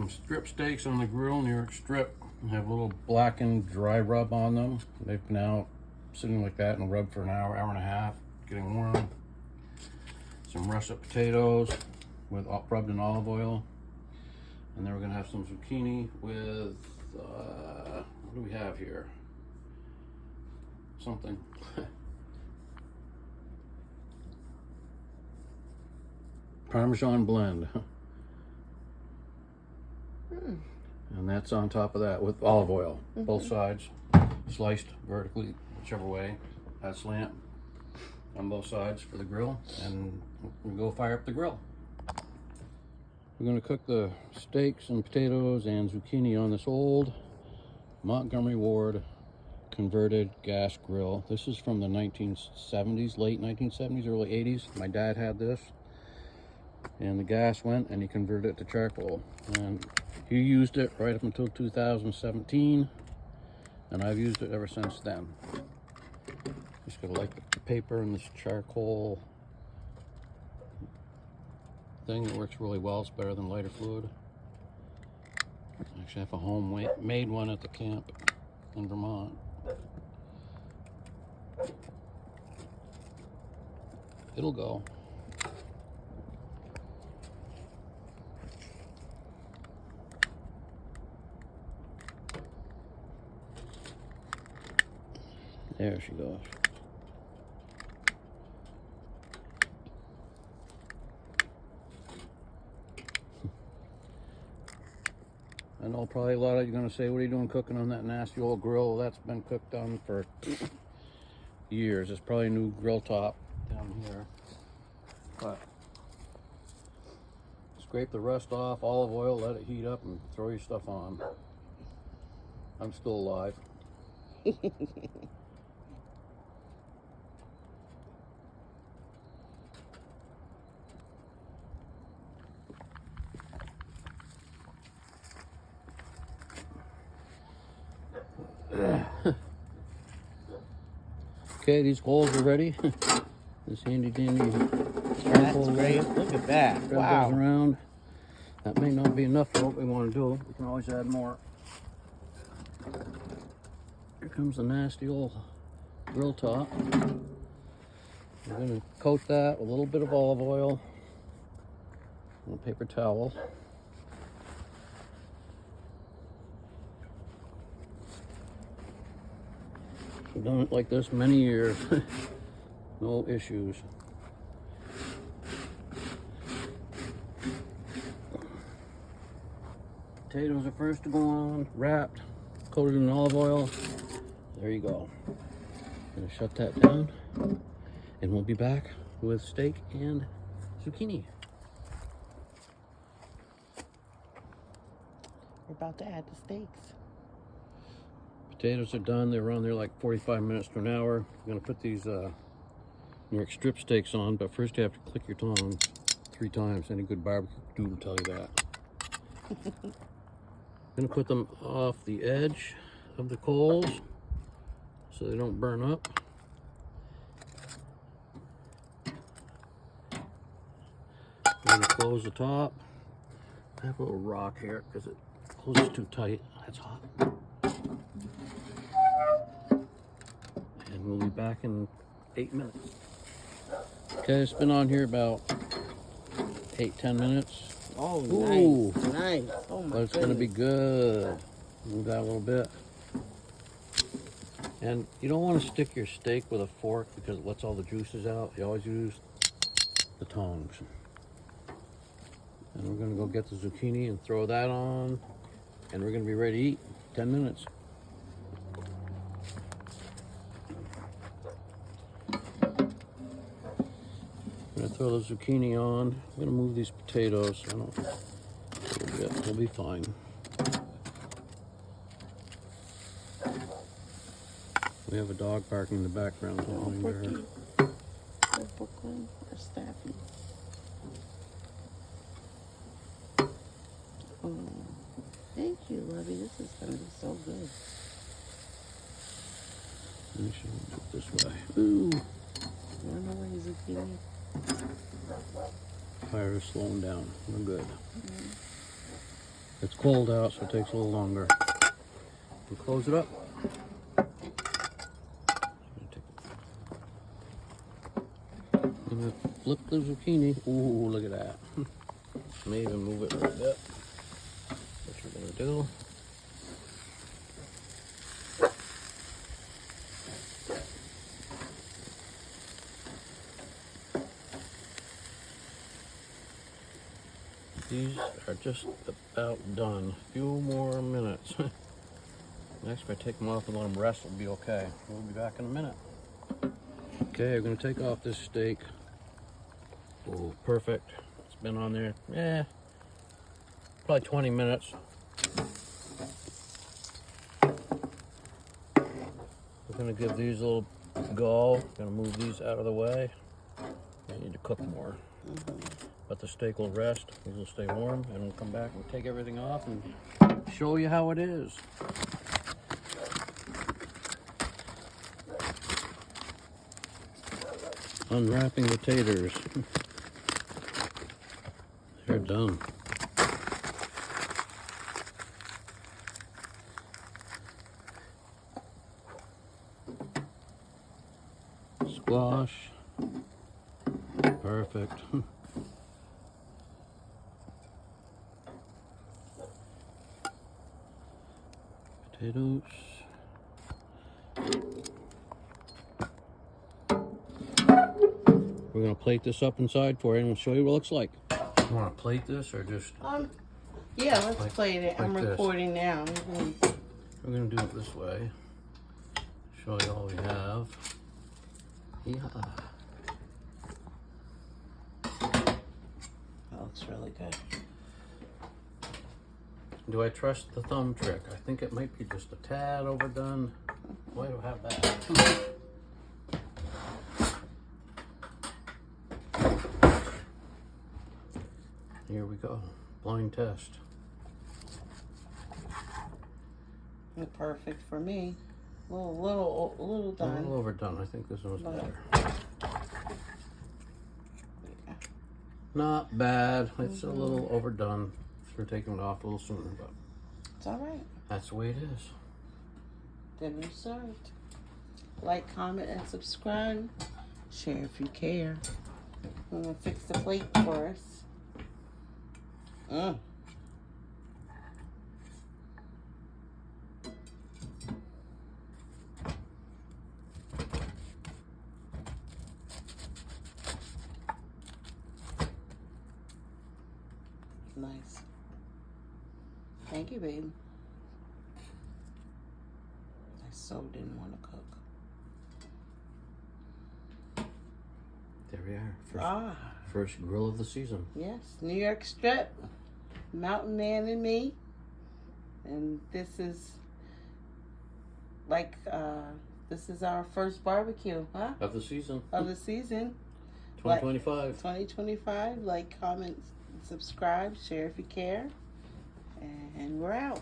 some strip steaks on the grill, New York strip. They have a little blackened dry rub on them. They've been out sitting like that and rubbed for an hour, hour and a half, getting warm. Some russet potatoes with rubbed in olive oil. And then we're gonna have some zucchini with, what do we have here? Something. Parmesan blend. And that's on top of that with olive oil, both sides, sliced vertically, whichever way, that slant on both sides for the grill, and we'll go fire up the grill. We're gonna cook the steaks and potatoes and zucchini on this old Montgomery Ward converted gas grill. This is from the 1970s, late 1970s, early 80s. My dad had this, and the gas went and he converted it to charcoal. And he used it right up until 2017, and I've used it ever since then. Just gotta light the paper and this charcoal thing that works really well. It's better than lighter fluid. I actually have a homemade one at the camp in Vermont. It'll go. There she goes. I know probably a lot of you are going to say, what are you doing cooking on that nasty old grill? That's been cooked on for years. It's probably a new grill top down here. But scrape the rust off, olive oil, let it heat up, and throw your stuff on. I'm still alive. Okay, these coals are ready. This handy dandy charcoal. That's great. Look at that. Wow. Goes around. That may not be enough for what we want to do. We can always add more. Here comes the nasty old grill top. We're going to coat that with a little bit of olive oil and a paper towel. I've done it like this many years. No issues. Potatoes are first to go on, wrapped, coated in olive oil. There you go. Gonna shut that down, and we'll be back with steak and zucchini. We're about to add the steaks. Potatoes are done. They were on there like 45 minutes to an hour. I'm gonna put these New York strip steaks on, but first you have to click your tongue 3 times. Any good barbecue dude will tell you that. I'm gonna put them off the edge of the coals so they don't burn up. I'm gonna close the top. I have a little rock here because it closes too tight. That's hot. And we'll be back in 8 minutes. Okay, it's been on here about 8-10 minutes. Oh, Ooh. nice, nice. Oh my But it's goodness. gonna be good. Move that a little bit. And you don't want to stick your steak with a fork because it lets all the juices out. You always use the tongs. And we're gonna go get the zucchini and throw that on. And we're gonna be ready to eat. 10 minutes. I'm gonna throw the zucchini on. I'm gonna move these potatoes. A little bit. We'll be fine. We have a dog barking in the background. Don't mind her. Or Brooklyn or Staffy. Oh, thank you, Lovey. This is gonna be so good. Make sure we do it this way. Ooh. You wanna know where your zucchini? Fire is slowing down. We're good. It's cold out, so it takes a little longer. We'll close it up. I'm gonna flip the zucchini. Ooh, look at that. May even move it a little bit. What you're gonna do. These are just about done. A few more minutes. Next, if I take them off and let them rest, it'll be okay. We'll be back in a minute. Okay, I'm gonna take off this steak. Oh, perfect. It's been on there, probably 20 minutes. We're gonna give these a little go. Gonna move these out of the way. They need to cook more. But the steak will rest, these will stay warm, and we'll come back and take everything off and show you how it is. Unwrapping the taters. They're done. Squash. Perfect. Potatoes. We're gonna plate this up inside for you and we'll show you what it looks like. You wanna plate this or just? Yeah, let's plate it. I'm like this. recording now. We're gonna do it this way. Show you all we have. Yeah. That looks really good. Do I trust the thumb trick? I think it might be just a tad overdone. Why do I have that? Here we go. Blind test. Perfect for me. A little A done. little overdone. I think this one's better. Yeah. Not bad. It's a little overdone. Should have taken it off a little sooner, but It's all right. that's the way it is. Dinner served. Like, comment, and subscribe. Share if you care. I'm gonna fix the plate for us. Nice. Thank you, babe. I so didn't want to cook. There we are. First grill of the season. Yes, New York strip, Mountainman and me. And this is this is our first barbecue, huh? Of the season. Of the season. 2025. 2025. Like, comment, subscribe, share if you care. And we're out.